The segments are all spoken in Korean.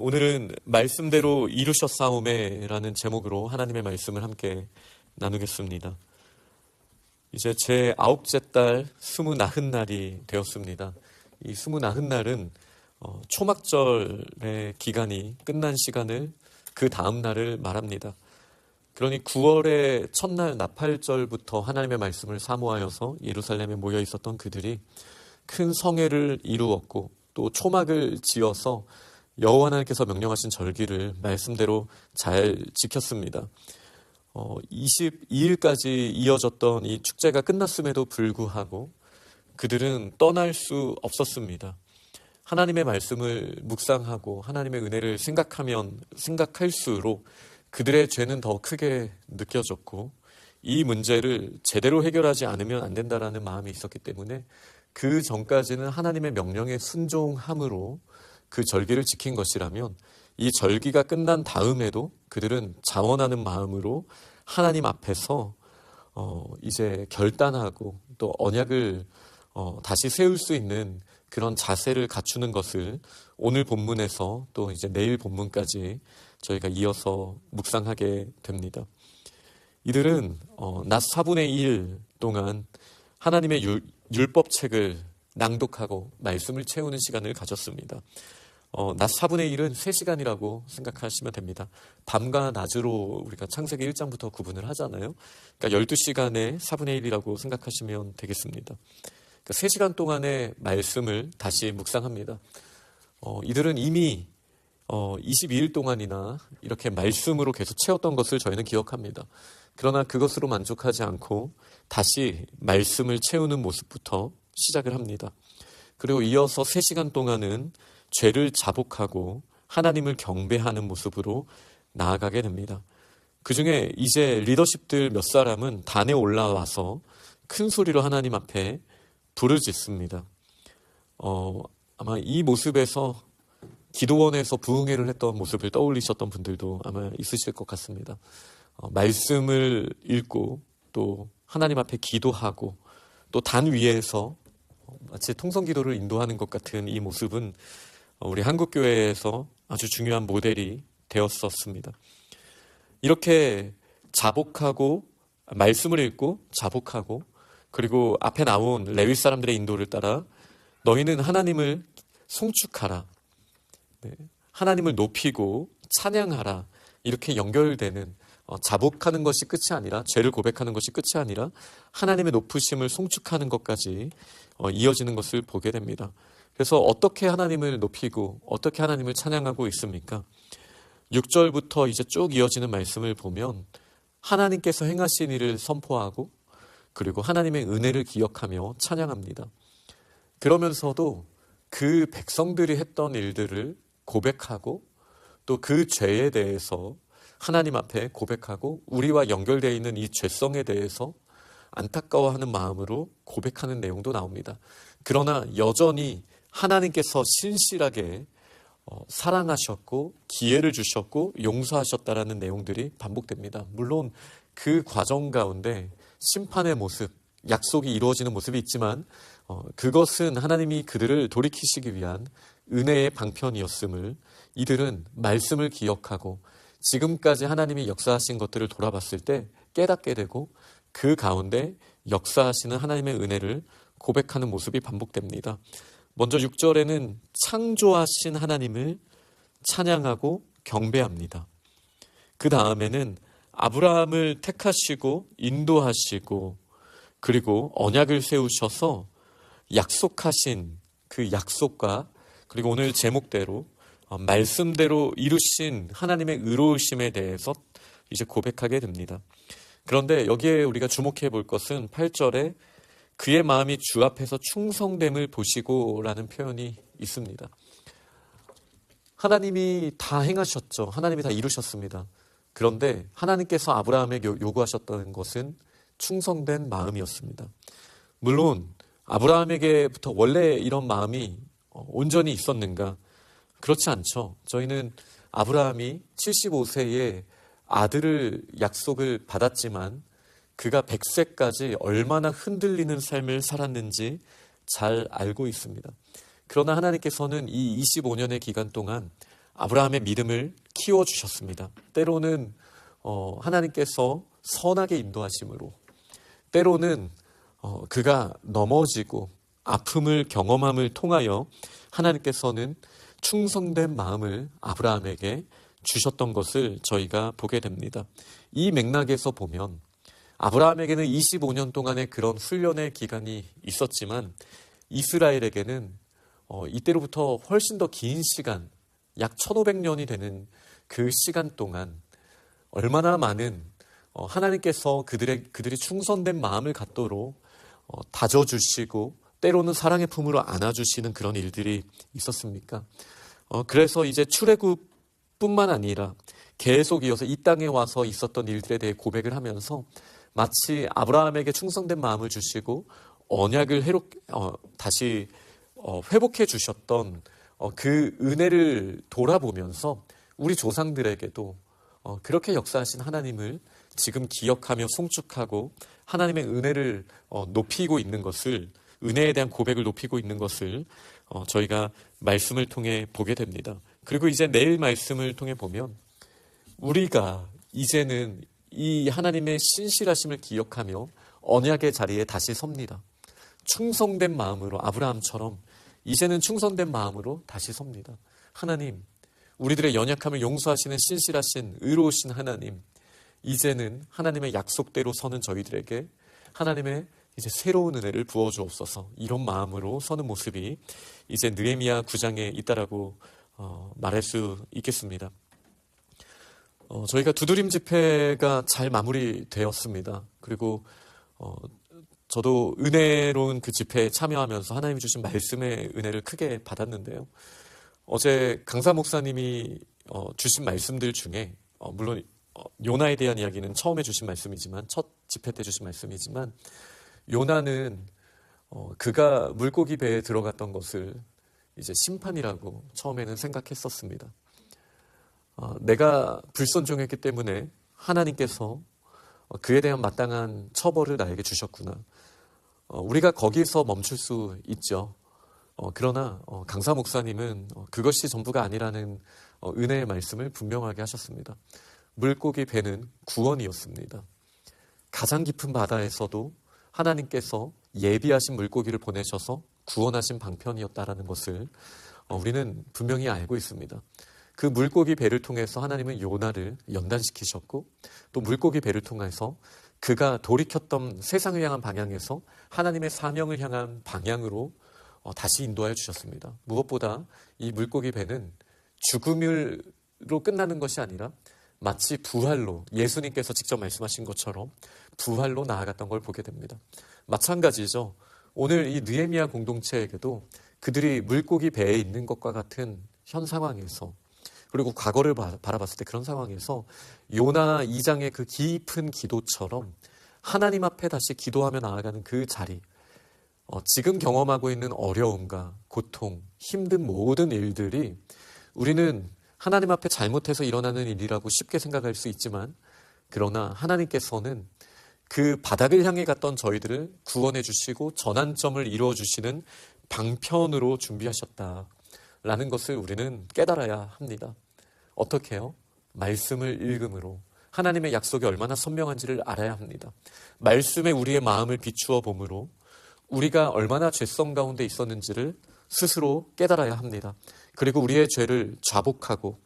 오늘은 말씀대로 이루셨사오매라는 제목으로 하나님의 말씀을 함께 나누겠습니다. 이제 제 9째 달 29날이 되었습니다. 이 29날은 초막절의 기간이 끝난 시간을 그 다음 날을 말합니다. 그러니 9월의 첫날 나팔절부터 하나님의 말씀을 사모하여서 예루살렘에 모여 있었던 그들이 큰 성회를 이루었고 또 초막을 지어서 여호와 하나님께서 명령하신 절기를 말씀대로 잘 지켰습니다. 22일까지 이어졌던 이 축제가 끝났음에도 불구하고 그들은 떠날 수 없었습니다. 하나님의 말씀을 묵상하고 하나님의 은혜를 생각할수록 그들의 죄는 더 크게 느껴졌고 이 문제를 제대로 해결하지 않으면 안 된다라는 마음이 있었기 때문에 그 전까지는 하나님의 명령에 순종함으로 그 절기를 지킨 것이라면 이 절기가 끝난 다음에도 그들은 자원하는 마음으로 하나님 앞에서 이제 결단하고 또 언약을 다시 세울 수 있는 그런 자세를 갖추는 것을 오늘 본문에서 또 이제 내일 본문까지 저희가 이어서 묵상하게 됩니다. 이들은 낮 4분의 1 동안 하나님의 율법책을 낭독하고 말씀을 채우는 시간을 가졌습니다. 낮 4분의 1은 3시간이라고 생각하시면 됩니다. 밤과 낮으로 우리가 창세기 1장부터 구분을 하잖아요. 그러니까 12시간의 4분의 1이라고 생각하시면 되겠습니다. 그러니까 3시간 동안의 말씀을 다시 묵상합니다. 이들은 이미 22일 동안이나 이렇게 말씀으로 계속 채웠던 것을 저희는 기억합니다. 그러나 그것으로 만족하지 않고 다시 말씀을 채우는 모습부터 시작을 합니다. 그리고 이어서 3시간 동안은 죄를 자복하고 하나님을 경배하는 모습으로 나아가게 됩니다. 그 중에 이제 리더십들 몇 사람은 단에 올라와서 큰 소리로 하나님 앞에 부르짖습니다. 아마 이 모습에서 기도원에서 부흥회를 했던 모습을 떠올리셨던 분들도 아마 있으실 것 같습니다. 말씀을 읽고 또 하나님 앞에 기도하고 또 단 위에서 마치 통성기도를 인도하는 것 같은 이 모습은 우리 한국교회에서 아주 중요한 모델이 되었었습니다. 이렇게 자복하고 말씀을 읽고 자복하고 그리고 앞에 나온 레위 사람들의 인도를 따라 너희는 하나님을 송축하라, 하나님을 높이고 찬양하라, 이렇게 연결되는 자복하는 것이 끝이 아니라 죄를 고백하는 것이 끝이 아니라 하나님의 높으심을 송축하는 것까지 이어지는 것을 보게 됩니다. 그래서 어떻게 하나님을 높이고 어떻게 하나님을 찬양하고 있습니까? 6절부터 이제 쭉 이어지는 말씀을 보면 하나님께서 행하신 일을 선포하고 그리고 하나님의 은혜를 기억하며 찬양합니다. 그러면서도 그 백성들이 했던 일들을 고백하고 또 그 죄에 대해서 하나님 앞에 고백하고 우리와 연결되어 있는 이 죄성에 대해서 안타까워하는 마음으로 고백하는 내용도 나옵니다. 그러나 여전히 하나님께서 신실하게 사랑하셨고 기회를 주셨고 용서하셨다라는 내용들이 반복됩니다. 물론 그 과정 가운데 심판의 모습, 약속이 이루어지는 모습이 있지만 그것은 하나님이 그들을 돌이키시기 위한 은혜의 방편이었음을 이들은 말씀을 기억하고 지금까지 하나님이 역사하신 것들을 돌아봤을 때 깨닫게 되고 그 가운데 역사하시는 하나님의 은혜를 고백하는 모습이 반복됩니다. 먼저 6절에는 창조하신 하나님을 찬양하고 경배합니다. 그 다음에는 아브라함을 택하시고 인도하시고 그리고 언약을 세우셔서 약속하신 그 약속과 그리고 오늘 제목대로 말씀대로 이루신 하나님의 의로우심에 대해서 이제 고백하게 됩니다. 그런데 여기에 우리가 주목해 볼 것은 8절에 그의 마음이 주 앞에서 충성됨을 보시고 라는 표현이 있습니다. 하나님이 다 행하셨죠. 하나님이 다 이루셨습니다. 그런데 하나님께서 아브라함에게 요구하셨던 것은 충성된 마음이었습니다. 물론 아브라함에게부터 원래 이런 마음이 온전히 있었는가? 그렇지 않죠. 저희는 아브라함이 75세에 아들을 약속을 받았지만 그가 100세까지 얼마나 흔들리는 삶을 살았는지 잘 알고 있습니다. 그러나 하나님께서는 이 25년의 기간 동안 아브라함의 믿음을 키워주셨습니다. 때로는 하나님께서 선하게 인도하심으로, 때로는 그가 넘어지고 아픔을 경험함을 통하여 하나님께서는 충성된 마음을 아브라함에게 주셨던 것을 저희가 보게 됩니다. 이 맥락에서 보면 아브라함에게는 25년 동안의 그런 훈련의 기간이 있었지만 이스라엘에게는 이때로부터 훨씬 더 긴 시간, 약 1500년이 되는 그 시간 동안 얼마나 많은 하나님께서 그들이 충성된 마음을 갖도록 다져주시고 때로는 사랑의 품으로 안아주시는 그런 일들이 있었습니까? 그래서 이제 출애굽뿐만 아니라 계속 이어서 이 땅에 와서 있었던 일들에 대해 고백을 하면서 마치 아브라함에게 충성된 마음을 주시고 언약을 다시 회복해 주셨던 그 은혜를 돌아보면서 우리 조상들에게도 그렇게 역사하신 하나님을 지금 기억하며 송축하고 하나님의 은혜를 높이고 있는 것을, 은혜에 대한 고백을 높이고 있는 것을 저희가 말씀을 통해 보게 됩니다. 그리고 이제 내일 말씀을 통해 보면 우리가 이제는 이 하나님의 신실하심을 기억하며 언약의 자리에 다시 섭니다. 충성된 마음으로, 아브라함처럼 이제는 충성된 마음으로 다시 섭니다. 하나님, 우리들의 연약함을 용서하시는 신실하신 의로우신 하나님, 이제는 하나님의 약속대로 서는 저희들에게 하나님의 이제 새로운 은혜를 부어주옵소서. 이런 마음으로 서는 모습이 이제 느헤미야 9장에 있다라고 말할 수 있겠습니다. 저희가 두드림 집회가 잘 마무리되었습니다. 그리고 저도 은혜로운 그 집회에 참여하면서 하나님이 주신 말씀의 은혜를 크게 받았는데요. 어제 강사 목사님이 주신 말씀들 중에 물론 요나에 대한 이야기는 처음에 주신 말씀이지만, 첫 집회 때 주신 말씀이지만, 요나는 그가 물고기 배에 들어갔던 것을 이제 심판이라고 처음에는 생각했었습니다. 내가 불순종했기 때문에 하나님께서 그에 대한 마땅한 처벌을 나에게 주셨구나. 우리가 거기서 멈출 수 있죠. 그러나 강사 목사님은 그것이 전부가 아니라는 은혜의 말씀을 분명하게 하셨습니다. 물고기 배는 구원이었습니다. 가장 깊은 바다에서도 하나님께서 예비하신 물고기를 보내셔서 구원하신 방편이었다라는 것을 우리는 분명히 알고 있습니다. 그 물고기 배를 통해서 하나님은 요나를 연단시키셨고, 또 물고기 배를 통해서 그가 돌이켰던 세상을 향한 방향에서 하나님의 사명을 향한 방향으로 다시 인도하여 주셨습니다. 무엇보다 이 물고기 배는 죽음으로 끝나는 것이 아니라 마치 부활로, 예수님께서 직접 말씀하신 것처럼 부활로 나아갔던 걸 보게 됩니다. 마찬가지죠. 오늘 이 느헤미야 공동체에게도 그들이 물고기 배에 있는 것과 같은 현 상황에서, 그리고 과거를 바라봤을 때 그런 상황에서 요나 2장의 그 깊은 기도처럼 하나님 앞에 다시 기도하며 나아가는 그 자리, 지금 경험하고 있는 어려움과 고통, 힘든 모든 일들이 우리는 하나님 앞에 잘못해서 일어나는 일이라고 쉽게 생각할 수 있지만, 그러나 하나님께서는 그 바닥을 향해 갔던 저희들을 구원해 주시고 전환점을 이루어 주시는 방편으로 준비하셨다라는 것을 우리는 깨달아야 합니다. 어떻게 해요? 말씀을 읽음으로 하나님의 약속이 얼마나 선명한지를 알아야 합니다. 말씀에 우리의 마음을 비추어 봄으로 우리가 얼마나 죄성 가운데 있었는지를 스스로 깨달아야 합니다. 그리고 우리의 죄를 자복하고,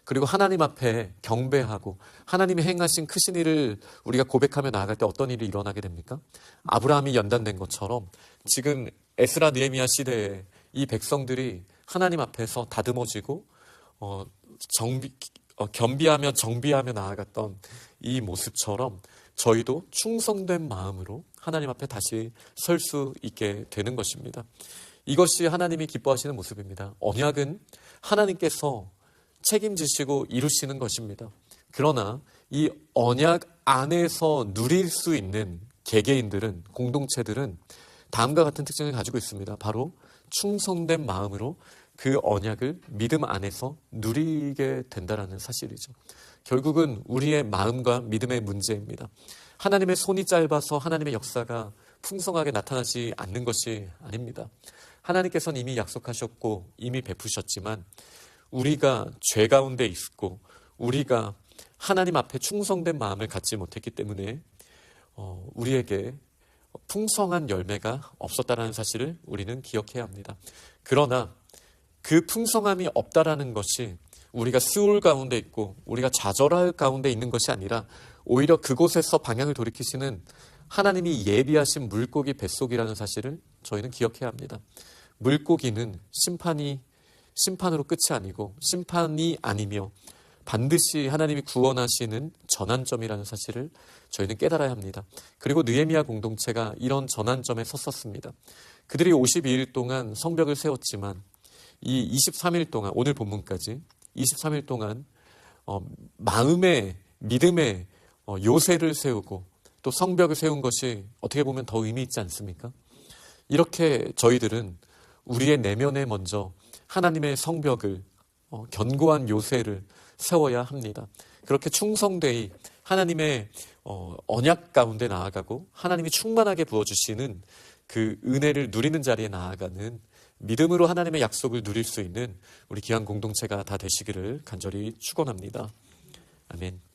그리고 하나님 앞에 경배하고 하나님이 행하신 크신 일을 우리가 고백하며 나아갈 때 어떤 일이 일어나게 됩니까? 아브라함이 연단된 것처럼 지금 에스라 느헤미야 시대에 이 백성들이 하나님 앞에서 다듬어지고 겸비하며 정비하며 나아갔던 이 모습처럼 저희도 충성된 마음으로 하나님 앞에 다시 설 수 있게 되는 것입니다. 이것이 하나님이 기뻐하시는 모습입니다. 언약은 하나님께서 책임지시고 이루시는 것입니다. 그러나 이 언약 안에서 누릴 수 있는 개개인들은, 공동체들은 다음과 같은 특징을 가지고 있습니다. 바로 충성된 마음으로 그 언약을 믿음 안에서 누리게 된다는 사실이죠. 결국은 우리의 마음과 믿음의 문제입니다. 하나님의 손이 짧아서 하나님의 역사가 풍성하게 나타나지 않는 것이 아닙니다. 하나님께서는 이미 약속하셨고 이미 베푸셨지만 우리가 죄 가운데 있고 우리가 하나님 앞에 충성된 마음을 갖지 못했기 때문에 우리에게 풍성한 열매가 없었다는 사실을 우리는 기억해야 합니다. 그러나 그 풍성함이 없다라는 것이 우리가 수울 가운데 있고 우리가 좌절할 가운데 있는 것이 아니라 오히려 그곳에서 방향을 돌이키시는 하나님이 예비하신 물고기 뱃속이라는 사실을 저희는 기억해야 합니다. 물고기는 심판으로 끝이 아니고 심판이 아니며 반드시 하나님이 구원하시는 전환점이라는 사실을 저희는 깨달아야 합니다. 그리고 느헤미야 공동체가 이런 전환점에 섰었습니다. 그들이 52일 동안 성벽을 세웠지만 이 23일 동안, 오늘 본문까지 23일 동안 마음의 믿음의 요새를 세우고 또 성벽을 세운 것이 어떻게 보면 더 의미 있지 않습니까? 이렇게 저희들은 우리의 내면에 먼저 하나님의 성벽을 견고한 요새를 세워야 합니다. 그렇게 충성되이 하나님의 언약 가운데 나아가고 하나님이 충만하게 부어주시는 그 은혜를 누리는 자리에 나아가는 믿음으로 하나님의 약속을 누릴 수 있는 우리 귀한 공동체가 다 되시기를 간절히 축원합니다. 아멘.